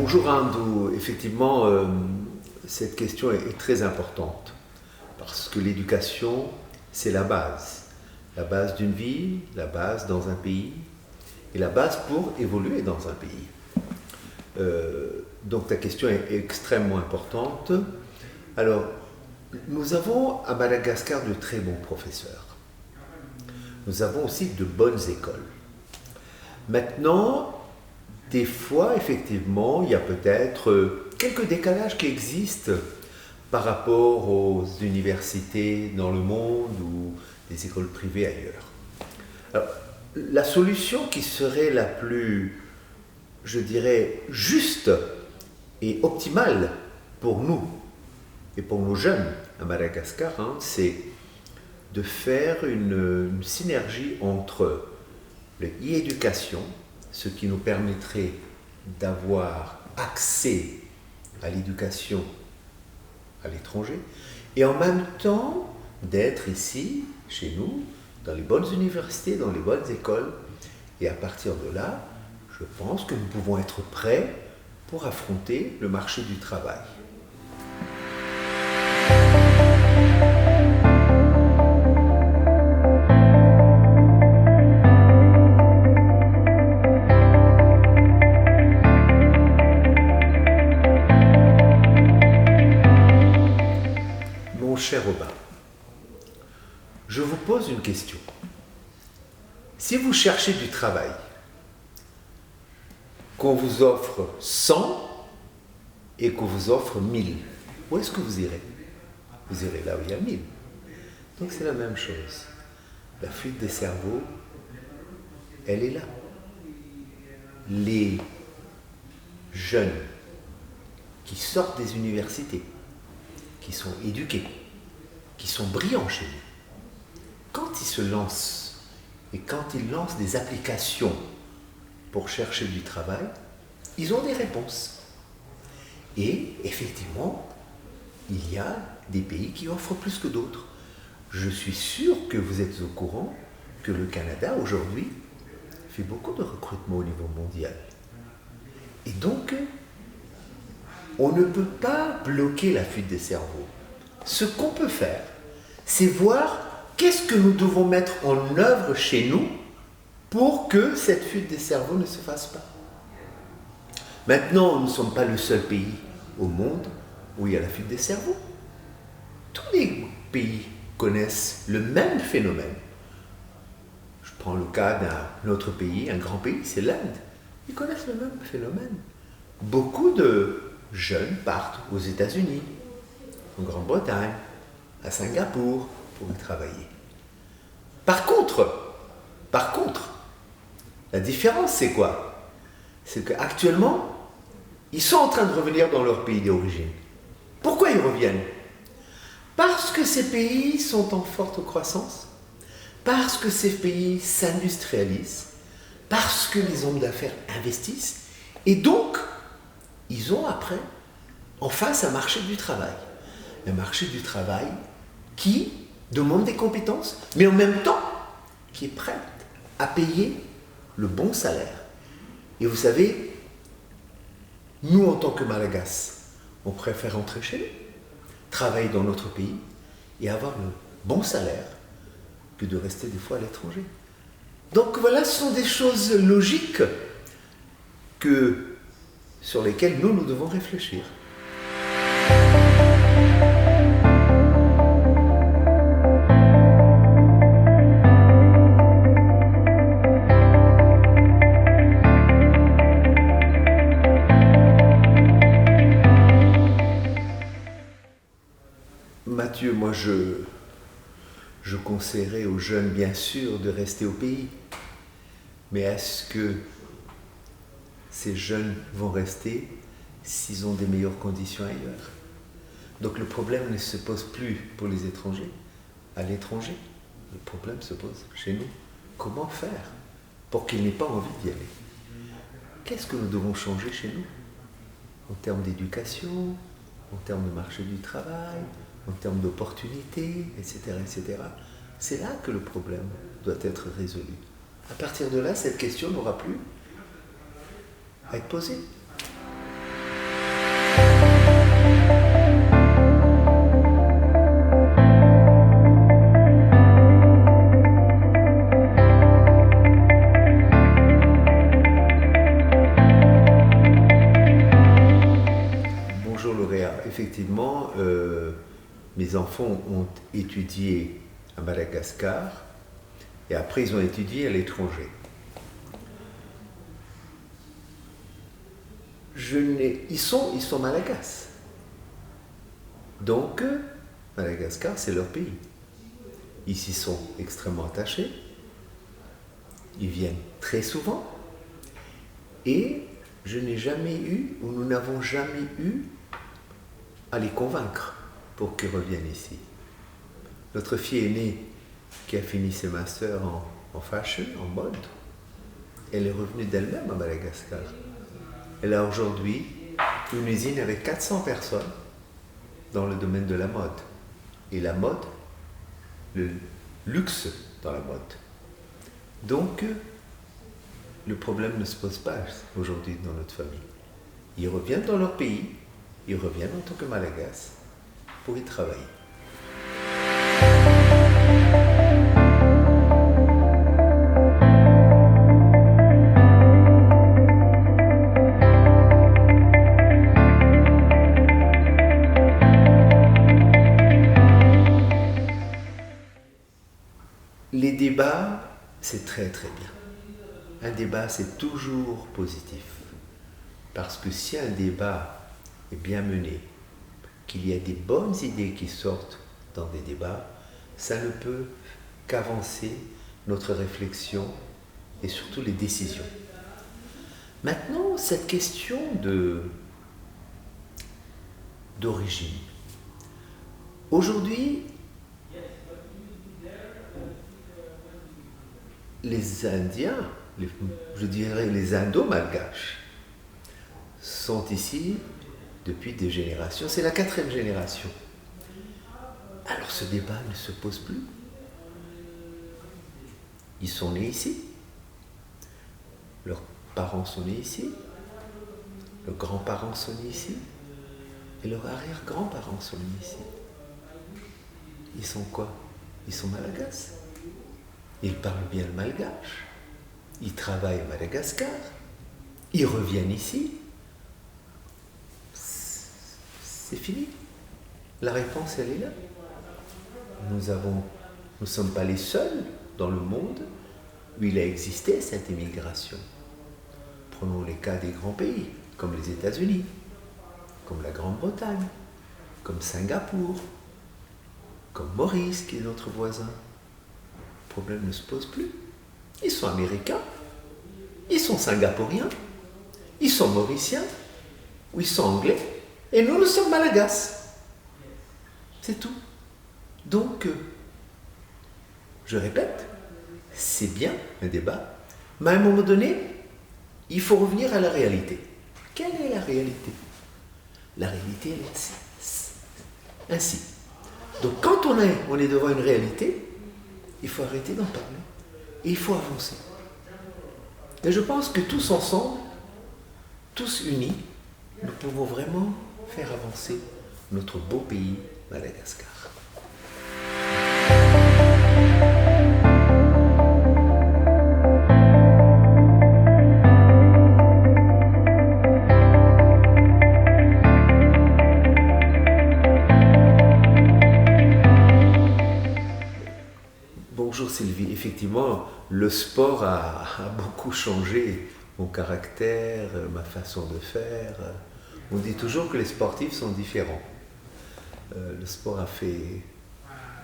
Bonjour Andou, effectivement cette question est très importante parce que l'éducation c'est la base d'une vie, la base dans un pays et la base pour évoluer dans un pays. Donc ta question est extrêmement importante. Alors nous avons à Madagascar de très bons professeurs. Nous avons aussi de bonnes écoles. Maintenant, des fois, effectivement, il y a peut-être quelques décalages qui existent par rapport aux universités dans le monde ou des écoles privées ailleurs. Alors, la solution qui serait la plus, je dirais, juste et optimale pour nous et pour nos jeunes à Madagascar, c'est de faire une synergie entre le e-éducation, ce qui nous permettrait d'avoir accès à l'éducation à l'étranger, et en même temps d'être ici, chez nous, dans les bonnes universités, dans les bonnes écoles. Et à partir de là, je pense que nous pouvons être prêts pour affronter le marché du travail. Mon cher Robin, je vous pose une question. Si vous cherchez du travail, qu'on vous offre 100 et qu'on vous offre 1000, où est-ce que vous irez? Vous irez là où il y a 1000. Donc c'est la même chose. La fuite des cerveaux, elle est là. Les jeunes qui sortent des universités, qui sont éduqués, qui sont brillants chez nous, quand ils se lancent et quand ils lancent des applications pour chercher du travail, ils ont des réponses. Et effectivement, il y a des pays qui offrent plus que d'autres. Je suis sûr que vous êtes au courant que le Canada aujourd'hui fait beaucoup de recrutement au niveau mondial. Et donc, on ne peut pas bloquer la fuite des cerveaux. Ce qu'on peut faire, c'est voir qu'est-ce que nous devons mettre en œuvre chez nous pour que cette fuite des cerveaux ne se fasse pas. Maintenant, nous ne sommes pas le seul pays au monde où il y a la fuite des cerveaux. Tous les pays connaissent le même phénomène. Je prends le cas d'un autre pays, un grand pays, c'est l'Inde. Ils connaissent le même phénomène. Beaucoup de jeunes partent aux États-Unis, en Grande-Bretagne, à Singapour pour y travailler. Par contre, la différence c'est quoi? C'est qu'actuellement, ils sont en train de revenir dans leur pays d'origine. Pourquoi ils reviennent? Parce que ces pays sont en forte croissance, parce que ces pays s'industrialisent, parce que les hommes d'affaires investissent, et donc, ils ont après, en face, un marché du travail. Un marché du travail qui demande des compétences, mais en même temps, qui est prêt à payer le bon salaire. Et vous savez, nous, en tant que Malagasy, on préfère rentrer chez nous, travailler dans notre pays et avoir le bon salaire que de rester des fois à l'étranger. Donc voilà, ce sont des choses logiques sur lesquelles nous devons réfléchir. Mathieu, moi je conseillerais aux jeunes bien sûr de rester au pays, mais est-ce que ces jeunes vont rester s'ils ont des meilleures conditions ailleurs? Donc le problème ne se pose plus pour les étrangers, à l'étranger, le problème se pose chez nous. Comment faire pour qu'ils n'aient pas envie d'y aller? Qu'est-ce que nous devons changer chez nous en termes d'éducation, en termes de marché du travail, en termes d'opportunités, etc., etc. C'est là que le problème doit être résolu. À partir de là, cette question n'aura plus à être posée. mes enfants ont étudié à Madagascar et après ils ont étudié à l'étranger. Ils sont malagasy. Donc, Madagascar, c'est leur pays. Ils s'y sont extrêmement attachés. Ils viennent très souvent. Et je n'ai jamais eu, ou nous n'avons jamais eu, à les convaincre pour qu'ils reviennent ici. Notre fille aînée, qui a fini ses masters en fashion, en mode, elle est revenue d'elle-même à Madagascar. Elle a aujourd'hui une usine avec 400 personnes dans le domaine de la mode. Et la mode, le luxe dans la mode. Donc, le problème ne se pose pas aujourd'hui dans notre famille. Ils reviennent dans leur pays, ils reviennent en tant que Malagasy pour y travailler. Les débats, c'est très très bien. Un débat, c'est toujours positif. Parce que si un débat est bien mené, qu'il y a des bonnes idées qui sortent dans des débats, ça ne peut qu'avancer notre réflexion et surtout les décisions. Maintenant, cette question d'origine. Aujourd'hui, les Indiens, je dirais les Indo-Malgaches, sont ici depuis des générations. C'est la 4e génération. Alors ce débat ne se pose plus. Ils sont nés ici. Leurs parents sont nés ici. Leurs grands-parents sont nés ici. Et leurs arrière-grands-parents sont nés ici. Ils sont quoi? Ils sont malagasy. Ils parlent bien le malgache, ils travaillent à Madagascar, ils reviennent ici. C'est fini. La réponse, elle est là. Nous ne sommes pas les seuls dans le monde où il a existé cette immigration. Prenons les cas des grands pays, comme les États-Unis, comme la Grande-Bretagne, comme Singapour, comme Maurice, qui est notre voisin. Le problème ne se pose plus. Ils sont américains, ils sont singapouriens, ils sont mauriciens, ou ils sont anglais, et nous sommes malagasy. C'est tout. Donc, je répète, c'est bien un débat, mais à un moment donné, il faut revenir à la réalité. Quelle est la réalité? La réalité, elle est ainsi. Donc, quand on est devant une réalité, il faut arrêter d'en parler et il faut avancer. Et je pense que tous ensemble, tous unis, nous pouvons vraiment faire avancer notre beau pays, Madagascar. Bonjour Sylvie, effectivement, le sport a beaucoup changé mon caractère, ma façon de faire. On dit toujours que les sportifs sont différents. Le sport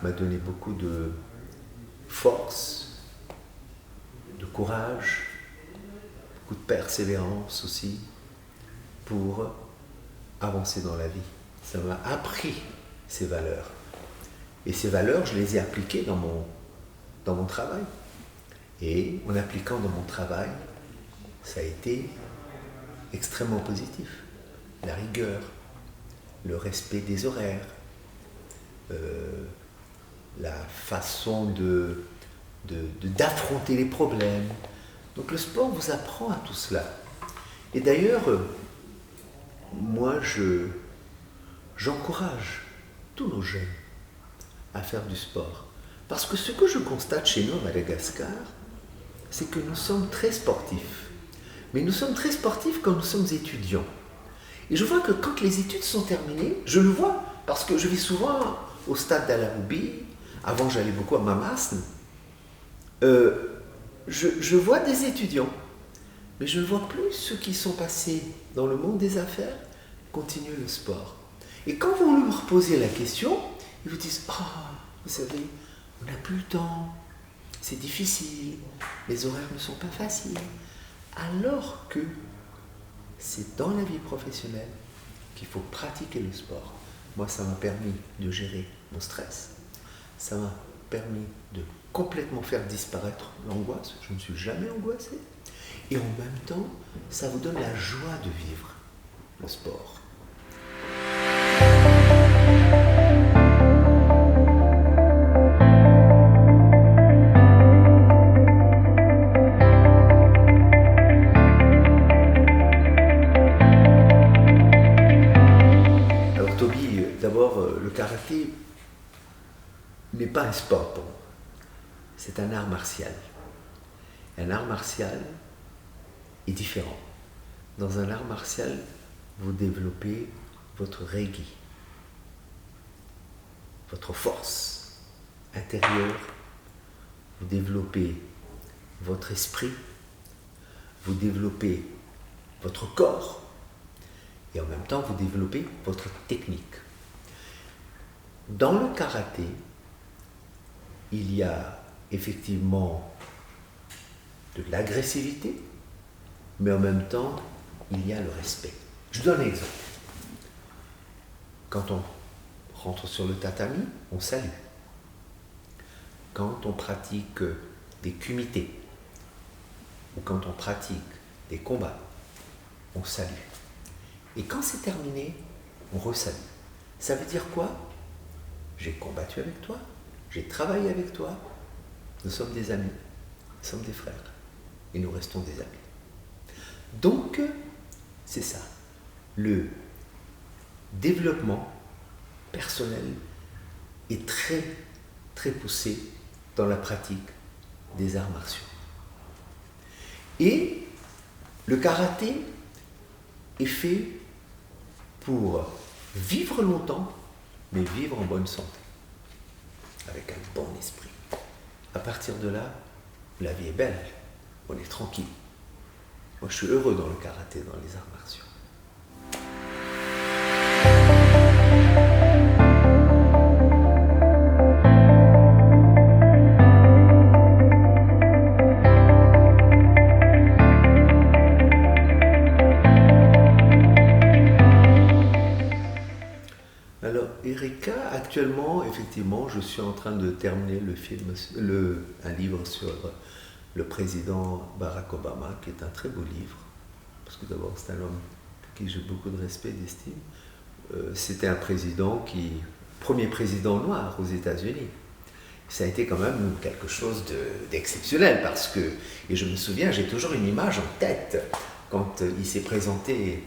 m'a donné beaucoup de force, de courage, beaucoup de persévérance aussi pour avancer dans la vie. Ça m'a appris ces valeurs. Et ces valeurs, je les ai appliquées dans mon travail. Et en appliquant dans mon travail, ça a été extrêmement positif. La rigueur, le respect des horaires, la façon d'affronter les problèmes. Donc le sport vous apprend à tout cela. Et d'ailleurs, moi j'encourage tous nos jeunes à faire du sport. Parce que ce que je constate chez nous à Madagascar, c'est que nous sommes très sportifs. Mais nous sommes très sportifs quand nous sommes étudiants. Et je vois que quand les études sont terminées, je le vois, parce que je vais souvent au stade d'Al-Aroubi, avant j'allais beaucoup à Mamasne, je vois des étudiants, mais je ne vois plus ceux qui sont passés dans le monde des affaires continuer le sport. Et quand vous leur posez la question, ils vous disent « Ah, vous savez, on n'a plus le temps, c'est difficile, les horaires ne sont pas faciles. » Alors que c'est dans la vie professionnelle qu'il faut pratiquer le sport. Moi, ça m'a permis de gérer mon stress. Ça m'a permis de complètement faire disparaître l'angoisse. Je ne suis jamais angoissé. Et en même temps, ça vous donne la joie de vivre le sport. Alors Toby, d'abord, le karaté n'est pas un sport pour moi. C'est un art martial. Un art martial est différent. Dans un art martial, vous développez votre reiki, votre force intérieure, vous développez votre esprit, vous développez votre corps et en même temps vous développez votre technique. Dans le karaté, il y a effectivement de l'agressivité, mais en même temps, il y a le respect. Je donne un exemple. Quand on rentre sur le tatami, on salue. Quand on pratique des kumités, ou quand on pratique des combats, on salue. Et quand c'est terminé, on resalue. Ça veut dire quoi? J'ai combattu avec toi, j'ai travaillé avec toi, nous sommes des amis, nous sommes des frères, et nous restons des amis. Donc, c'est ça. Le développement personnel est très, très poussé dans la pratique des arts martiaux. Et le karaté est fait pour vivre longtemps, mais vivre en bonne santé, avec un bon esprit. À partir de là, la vie est belle, on est tranquille. Moi, je suis heureux dans le karaté, dans les arts martiaux. Alors, Erika, actuellement, effectivement, je suis en train de terminer un livre sur le président Barack Obama, qui est un très beau livre, parce que d'abord c'est un homme pour qui j'ai beaucoup de respect et d'estime. C'était un premier président noir aux États-Unis. Ça a été quand même quelque chose d'exceptionnel, parce que, et je me souviens, j'ai toujours une image en tête, quand il s'est présenté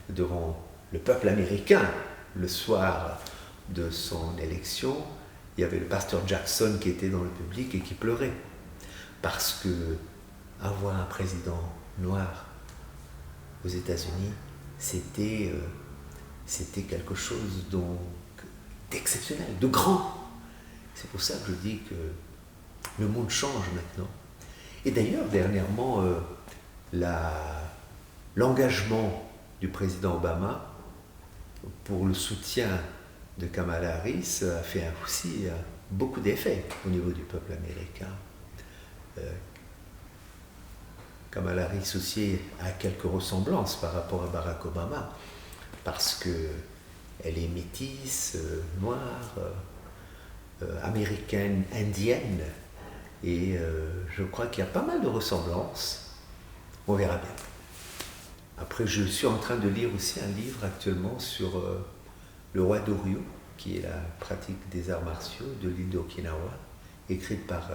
devant le peuple américain, le soir de son élection, il y avait le pasteur Jackson qui était dans le public et qui pleurait. Parce que avoir un président noir aux États-Unis, c'était quelque chose d'exceptionnel, de grand. C'est pour ça que je dis que le monde change maintenant. Et d'ailleurs, dernièrement, l'engagement du président Obama pour le soutien de Kamala Harris a fait aussi beaucoup d'effets au niveau du peuple américain. Kamala Harris aussi a quelques ressemblances par rapport à Barack Obama, parce qu'elle est métisse, noire, américaine, indienne, et je crois qu'il y a pas mal de ressemblances. On verra bien. Après, je suis en train de lire aussi un livre actuellement sur le roi Doryu, qui est la pratique des arts martiaux de l'île d'Okinawa, écrite par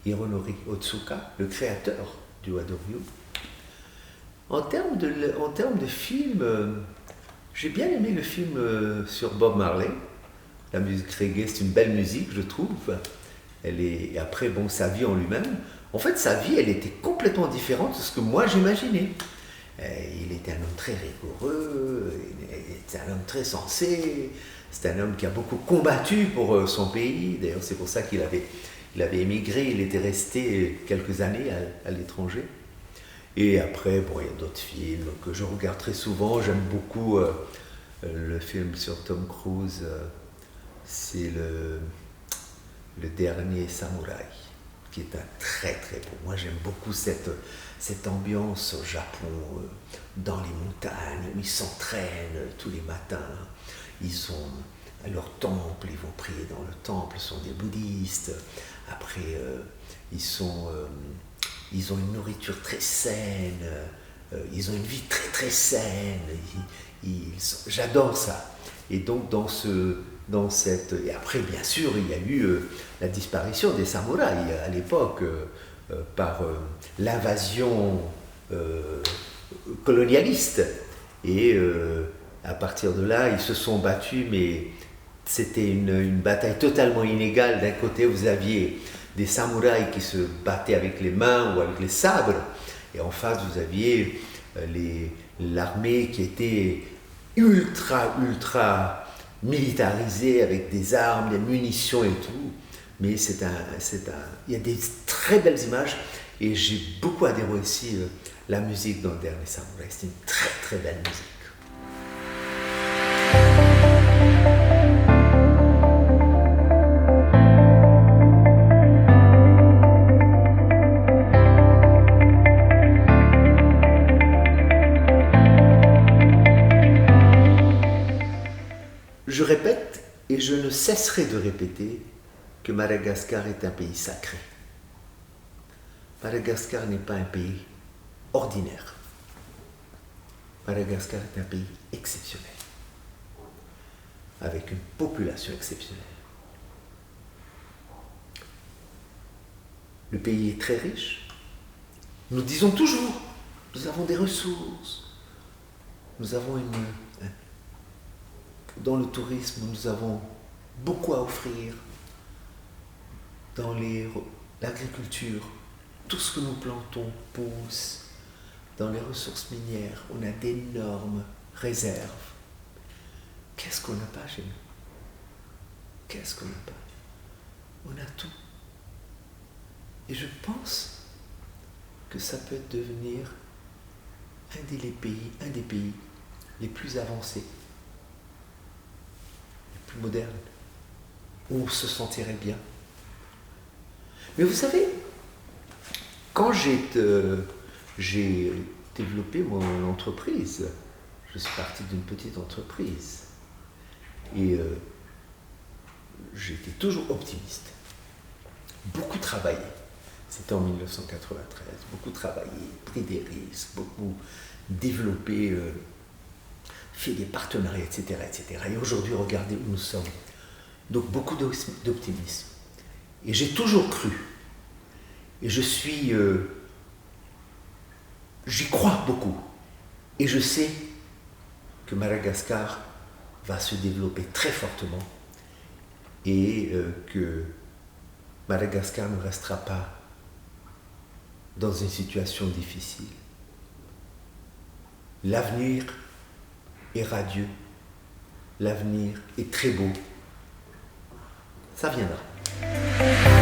Hironori Otsuka, le créateur du roi Doryu. En termes de film, j'ai bien aimé le film sur Bob Marley. La musique reggae, c'est une belle musique, je trouve. Et après, bon, sa vie en lui-même. En fait, sa vie, elle était complètement différente de ce que moi j'imaginais. Il était un homme très rigoureux, il était un homme très sensé, c'est un homme qui a beaucoup combattu pour son pays. D'ailleurs, c'est pour ça qu'il avait émigré, il était resté quelques années à l'étranger. Et après, bon, il y a d'autres films que je regarde très souvent. J'aime beaucoup le film sur Tom Cruise, c'est le dernier Samouraï, qui est un très très beau. Moi, j'aime beaucoup cette ambiance au Japon, dans les montagnes, où ils s'entraînent tous les matins. Ils ont leur temple, ils vont prier dans le temple, ce sont des bouddhistes. Après, ils ont une nourriture très saine, ils ont une vie très très saine. J'adore ça. Et donc et après, bien sûr, il y a eu la disparition des samouraïs à l'époque par l'invasion colonialiste. Et à partir de là, ils se sont battus, mais c'était une bataille totalement inégale. D'un côté, vous aviez des samouraïs qui se battaient avec les mains ou avec les sabres, et en face, vous aviez l'armée qui était ultra militarisée avec des armes, des munitions et tout. Mais il y a des très belles images, et j'ai beaucoup adhéré aussi la musique dans le dernier Samouraï. C'est une très très belle musique. Je répète, et je ne cesserai de répéter, que Madagascar est un pays sacré. Madagascar n'est pas un pays ordinaire. Madagascar est un pays exceptionnel, avec une population exceptionnelle. Le pays est très riche. Nous disons toujours, nous avons des ressources, nous avons dans le tourisme, nous avons beaucoup à offrir. Dans l'agriculture, tout ce que nous plantons pousse. Dans les ressources minières, on a d'énormes réserves. Qu'est-ce qu'on n'a pas chez nous? Qu'est-ce qu'on n'a pas? On a tout. Et je pense que ça peut devenir un des pays les plus avancés, les plus modernes, où on se sentirait bien. Mais vous savez, quand j'ai développé mon entreprise, je suis parti d'une petite entreprise, et j'étais toujours optimiste, beaucoup travaillé. C'était en 1993, beaucoup travaillé, pris des risques, beaucoup développé, fait des partenariats, etc., etc. Et aujourd'hui, regardez où nous sommes. Donc beaucoup d'optimisme. Et j'ai toujours cru. Et j'y crois beaucoup. Et je sais que Madagascar va se développer très fortement et que Madagascar ne restera pas dans une situation difficile. L'avenir est radieux, l'avenir est très beau. Ça viendra.